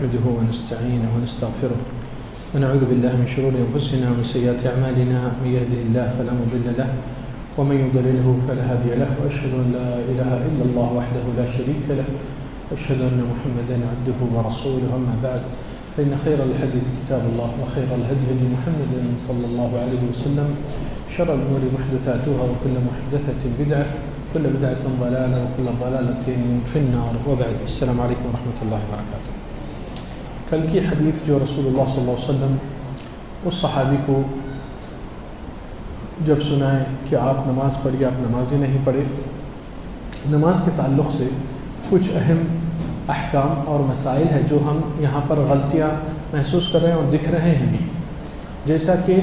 نحمده ونستعينه ونستغفره ونعوذ بالله من شرور أنفسنا ومن سيئات أعمالنا من يهده الله فلا مضل له ومن يضلله فلا هادي له وأشهد أن لا إله إلا الله وحده لا شريك له وأشهد أن محمدا عبده ورسوله أما بعد فإن خير الحديث كتاب الله وخير الهدي هدي محمد صلى الله عليه وسلم شر الأمور محدثاتها وكل محدثة بدعة كل بدعة ضلالة وكل ضلالة في النار وبعد السلام عليكم ورحمة الله وبركاته. کل کی حدیث جو رسول اللہ صلی اللہ علیہ وسلم اس صحابی کو جب سنائے کہ آپ نماز پڑھیے، آپ نماز ہی نہیں پڑھے، نماز کے تعلق سے کچھ اہم احکام اور مسائل ہیں جو ہم یہاں پر غلطیاں محسوس کر رہے ہیں اور دکھ رہے ہیں بھی. جیسا کہ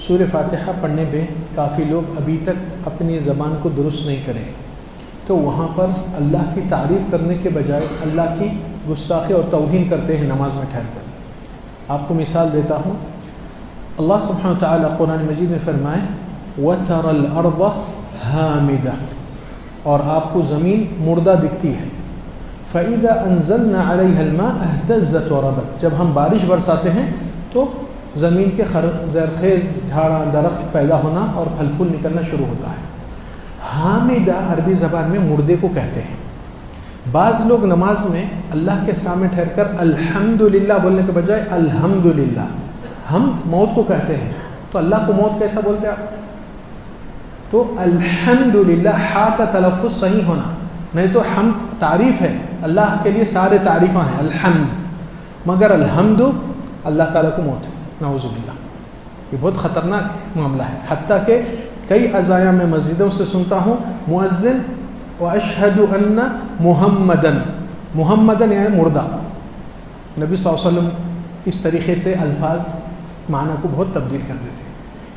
سورہ فاتحہ پڑھنے پہ کافی لوگ ابھی تک اپنی زبان کو درست نہیں کرے، تو وہاں پر اللہ کی تعریف کرنے کے بجائے اللہ کی گستاخی اور توہین کرتے ہیں نماز میں ٹھہر کر. آپ کو مثال دیتا ہوں. اللہ سبحانہ وتعالی قرآن مجید میں فرمائے وَتَرَى الْأَرْضَ هَامِدَةً، اور آپ کو زمین مردہ دکھتی ہے. فَإِذَا أَنزَلْنَا عَلَيْهَا الْمَاءَ اهْتَزَّتْ وَرَبَتْ، جب ہم بارش برساتے ہیں تو زمین کے زرخیز جھاڑا درخت پیدا ہونا اور پھل پھول نکلنا شروع ہوتا ہے. حامدہ عربی زبان میں مردے کو کہتے ہیں. بعض لوگ نماز میں اللہ کے سامنے ٹھہر کر الحمدللہ بولنے کے بجائے الحمدللہ، ہم موت کو کہتے ہیں، تو اللہ کو موت کیسا بولتے ہیں آپ؟ تو الحمدللہ ہا کا تلفظ صحیح ہونا، نہیں تو حمد تعریف ہے، اللہ کے لیے سارے تعریفاں ہیں الحمد، مگر الحمد اللہ تعالیٰ کو موت ہے. نعوذ باللہ، یہ بہت خطرناک معاملہ ہے. حتیٰ کہ کئی عزایا میں مسجدوں سے سنتا ہوں مؤذن واشہد ان محمدن، محمدن یعنی مردہ. نبی صلی اللہ علیہ وسلم اس طریقے سے الفاظ معنی کو بہت تبدیل کر دیتے.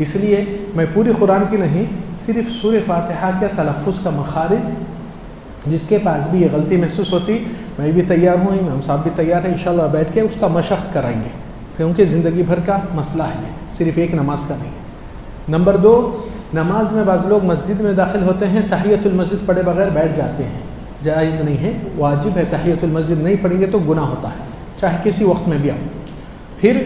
اس لیے میں پوری قرآن کی نہیں، صرف سورہ فاتحہ کے تلفظ کا مخارج جس کے پاس بھی یہ غلطی محسوس ہوتی، میں بھی تیار ہوں، ہم صاحب بھی تیار ہیں، انشاءاللہ بیٹھ کے اس کا مشق کرائیں گے، کیونکہ زندگی بھر کا مسئلہ ہے یہ، صرف ایک نماز کا نہیں. نمبر 2، نماز میں بعض لوگ مسجد میں داخل ہوتے ہیں، تحیۃ المسجد پڑھے بغیر بیٹھ جاتے ہیں. جائز نہیں ہے، واجب ہے. تحیۃ المسجد نہیں پڑھیں گے تو گناہ ہوتا ہے، چاہے کسی وقت میں بھی آؤ. پھر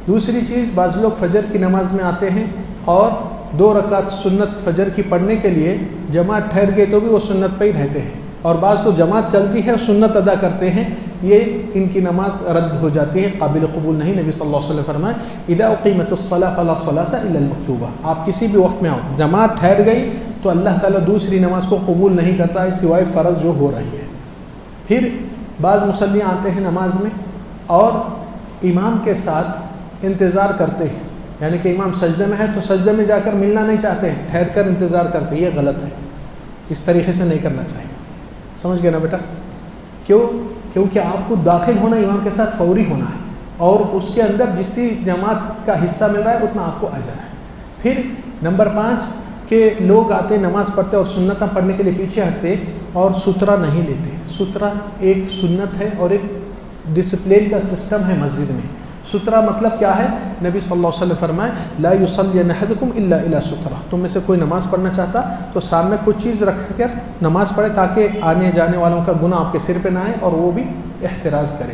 دوسری چیز، بعض لوگ فجر کی نماز میں آتے ہیں اور 2 رکعت سنت فجر کی پڑھنے کے لیے جماعت ٹھہر گئے تو بھی وہ سنت پہ ہی رہتے ہیں، اور بعض تو جماعت چلتی ہے اور سنت ادا کرتے ہیں، یہ ان کی نماز رد ہو جاتی ہے، قابل قبول نہیں. نبی صلی اللہ علیہ وسلم فرمائے اذا اقیمت الصلاۃ فلا صلاۃ الا المکتوبہ، آپ کسی بھی وقت میں آؤ، جماعت ٹھہر گئی تو اللہ تعالیٰ دوسری نماز کو قبول نہیں کرتا ہے سوائے فرض جو ہو رہی ہے. پھر بعض مصلی آتے ہیں نماز میں اور امام کے ساتھ انتظار کرتے ہیں، یعنی کہ امام سجدے میں ہے تو سجدے میں جا کر ملنا نہیں چاہتے ہیں، ٹھہر کر انتظار کرتے ہیں. یہ غلط ہے، اس طریقے سے نہیں کرنا چاہیے. سمجھ گئے نا بیٹا؟ کیونکہ آپ کو داخل ہونا امام کے ساتھ فوری ہونا ہے، اور اس کے اندر جتنی جماعت کا حصہ مل رہا ہے اتنا آپ کو اجر ہے. پھر نمبر 5 کہ لوگ آتے نماز پڑھتے اور سنتیں پڑھنے کے لیے پیچھے ہٹتے اور سترہ نہیں لیتے. سترہ ایک سنت ہے اور ایک ڈسپلن کا سسٹم ہے مسجد میں. سترہ مطلب کیا ہے؟ نبی صلی اللہ علیہ وسلم فرمائے لا یصلی احدکم الا الی سترہ، تم میں سے کوئی نماز پڑھنا چاہتا تو سامنے کچھ چیز رکھ کر نماز پڑھے تاکہ آنے جانے والوں کا گناہ آپ کے سر پہ نہ آئے اور وہ بھی احتراز کرے.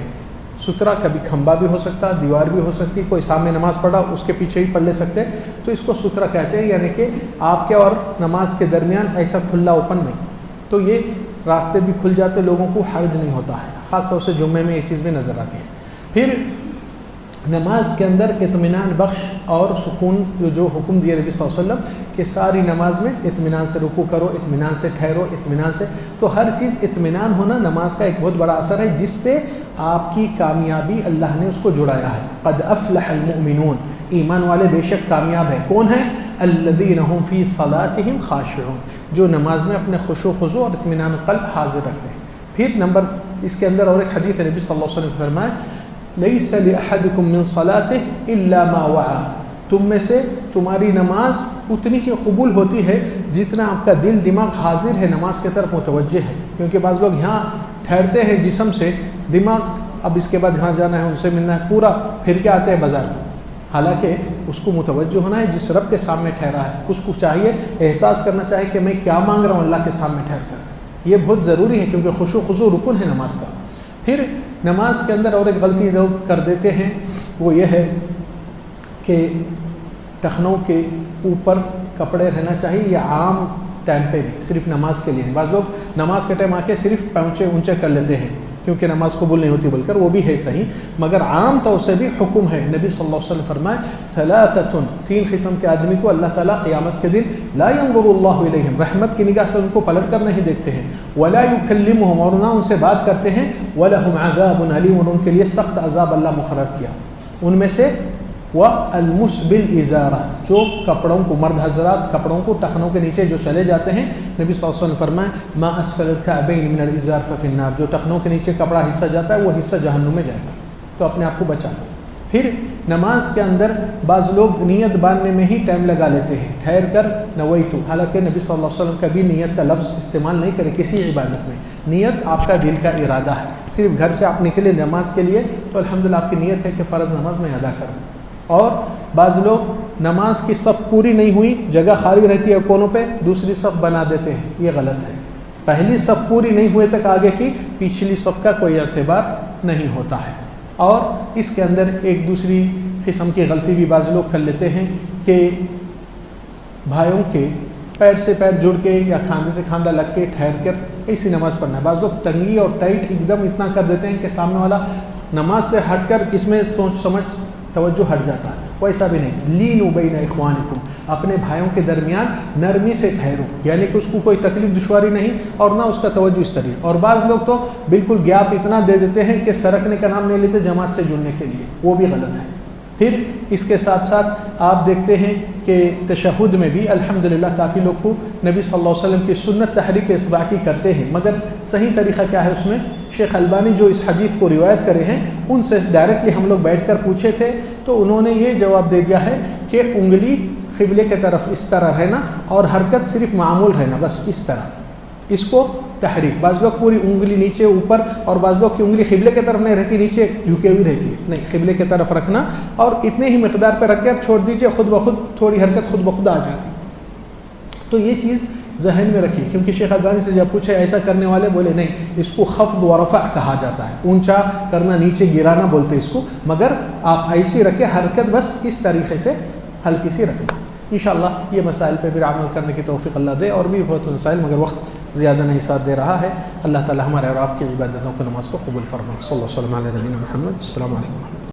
سترہ کبھی کھمبا بھی ہو سکتا، دیوار بھی ہو سکتی، کوئی سامنے نماز پڑھا اس کے پیچھے ہی پڑھ لے سکتے، تو اس کو سترہ کہتے ہیں. یعنی کہ آپ کے اور نماز کے درمیان ایسا کھلا اوپن نہیں، تو یہ راستے بھی کھل جاتے، لوگوں کو حرج نہیں ہوتا ہے. خاص طور سے جمعے میں یہ چیز بھی نظر آتی ہے. پھر نماز کے اندر اطمینان بخش اور سکون جو حکم دیا نبی صلی اللہ علیہ وسلم کہ ساری نماز میں اطمینان سے رکوع کرو، اطمینان سے ٹھہرو، اطمینان سے، تو ہر چیز اطمینان ہونا نماز کا ایک بہت بڑا اثر ہے جس سے آپ کی کامیابی اللہ نے اس کو جڑایا ہے. قد افلح المؤمنون، ایمان والے بے شک کامیاب ہیں. کون ہیں؟ الذین هم فی صلاتهم خاشعون، جو نماز میں اپنے خشوع و خضوع اور اطمینان قلب حاضر رکھتے ہیں. پھر نمبر اس کے اندر اور ایک حدیث ہے، نبی صلی اللہ علیہ وسلم نے فرمایا لیس لأحدکم من صلاته الا ما وعى، تم میں سے تمہاری نماز اتنی ہی قبول ہوتی ہے جتنا آپ کا دل دماغ حاضر ہے، نماز کی طرف متوجہ ہے. کیونکہ بعض لوگ یہاں ٹھہرتے ہیں جسم سے، دماغ اب اس کے بعد یہاں جانا ہے، ان سے ملنا ہے، پورا پھر کے آتے ہیں بازار میں. حالانکہ اس کو متوجہ ہونا ہے جس رب کے سامنے ٹھہرا ہے، اس کو چاہیے احساس کرنا چاہیے کہ میں کیا مانگ رہا ہوں اللہ کے سامنے ٹھہر کر. یہ بہت ضروری ہے کیونکہ خشوع و خضوع رکن ہے نماز کا. پھر نماز کے اندر اور ایک غلطی لوگ کر دیتے ہیں، وہ یہ ہے کہ ٹخنوں کے اوپر کپڑے رہنا چاہیے، یا عام ٹائم پہ بھی، صرف نماز کے لیے نہیں۔ بعض لوگ نماز کے ٹائم آ کے صرف پاؤنچے اونچے کر لیتے ہیں کیونکہ نماز قبول نہیں ہوتی، بول کر، وہ بھی ہے صحیح، مگر عام طور سے بھی حکم ہے۔ نبی صلی اللہ علیہ وسلم فرمائے ثلاثۃ، 3 قسم کے آدمی کو اللہ تعالیٰ قیامت کے دن لا ينظر اللہ الیہم، رحمت کی نگاہ سے ان کو پلٹ کر نہیں دیکھتے ہیں، ولا یکلمہم، اور نہ ان سے بات کرتے ہیں، ولہم عذاب علیم، اور ان کے لیے سخت عذاب اللہ مقرر کیا۔ ان میں سے والمسبل ازارہ، جو کپڑوں کو، مرد حضرات کپڑوں کو ٹخنوں کے نیچے جو چلے جاتے ہیں، نبی صلی اللہ علیہ وسلم فرمائے ما اسفل الکعبین من الازار ففی النار، جو ٹخنوں کے نیچے کپڑا حصہ جاتا ہے وہ حصہ جہنم میں جائے گا، تو اپنے آپ کو بچا لو۔ پھر نماز کے اندر بعض لوگ نیت باندھنے میں ہی ٹائم لگا لیتے ہیں، ٹھہر کر نویتو، حالانکہ نبی صلی اللہ علیہ وسلم کبھی نیت کا لفظ استعمال نہیں کرے کسی عبادت میں۔ نیت آپ کا دل کا ارادہ ہے، صرف گھر سے آپ نکلے نماز کے لیے تو الحمدللہ آپ کی نیت ہے کہ فرض نماز میں ادا کروں۔ اور بعض لوگ نماز کی صف پوری نہیں ہوئی، جگہ خالی رہتی ہے کونوں پہ، دوسری صف بنا دیتے ہیں، یہ غلط ہے۔ پہلی صف پوری نہیں ہوئے تک آگے کی پچھلی صف کا کوئی اعتبار نہیں ہوتا ہے۔ اور اس کے اندر ایک دوسری قسم کی غلطی بھی بعض لوگ کر لیتے ہیں کہ بھائیوں کے پیر سے پیر جڑ کے یا کھاندے سے کھاندہ لگ کے ٹھہر کر ایسی نماز پڑھنا ہے۔ بعض لوگ تنگی اور ٹائٹ ایک دم اتنا کر دیتے ہیں کہ سامنے والا نماز سے ہٹ کر اس میں سوچ سمجھ توجہ ہٹ جاتا ہے، ویسا بھی نہیں۔ لینوا بین اخوانکم، اپنے بھائیوں کے درمیان نرمی سے ٹھہرو، یعنی کہ اس کو کوئی تکلیف دشواری نہیں اور نہ اس کا توجہ اس طرح۔ اور بعض لوگ تو بالکل گیپ اتنا دے دیتے ہیں کہ سرکنے کا نام نہیں لیتے جماعت سے جڑنے کے لیے، وہ بھی غلط ہے۔ پھر اس کے ساتھ ساتھ آپ دیکھتے ہیں کہ تشہد میں بھی الحمدللہ کافی لوگ کو نبی صلی اللہ علیہ وسلم کی سنت تحریک اصبع کی کرتے ہیں، مگر صحیح طریقہ کیا ہے اس میں؟ شیخ البانی جو اس حدیث کو روایت کرے ہیں ان سے ڈائریکٹلی ہم لوگ بیٹھ کر پوچھے تھے، تو انہوں نے یہ جواب دے دیا ہے کہ انگلی قبلے کے طرف اس طرح رہنا اور حرکت صرف معمول رہنا، بس اس طرح، اس کو تحریک۔ بعض لوگ پوری انگلی نیچے اوپر، اور بعض لوگ کی انگلی قبلے کی طرف نہیں رہتی، نیچے جھکے ہوئی رہتی ہے، نہیں، قبلے کی طرف رکھنا اور اتنے ہی مقدار پہ رکھ کر چھوڑ دیجئے، خود بخود تھوڑی حرکت خود بخود آ جاتی۔ تو یہ چیز ذہن میں رکھیے، کیونکہ شیخ البانی سے جب پوچھے ایسا کرنے والے بولے نہیں، اس کو خفض و رفع کہا جاتا ہے، اونچا کرنا، نیچے گرانا بولتے اس کو، مگر آپ ایسی رکھے، حرکت بس اس طریقے سے ہلکی سی رکھنا۔ انشاءاللہ یہ مسائل پہ بھی عمل کرنے کی توفیق اللہ دے، اور بھی بہت مسائل، مگر وقت زیادہ نہیں ساتھ دے رہا ہے۔ اللہ تعالی ہمارے اور آپ کی عبادتوں کو، نماز کو قبول فرمائے۔ صلی اللہ علیہ وسلم علی نبینا محمد۔ السلام علیکم۔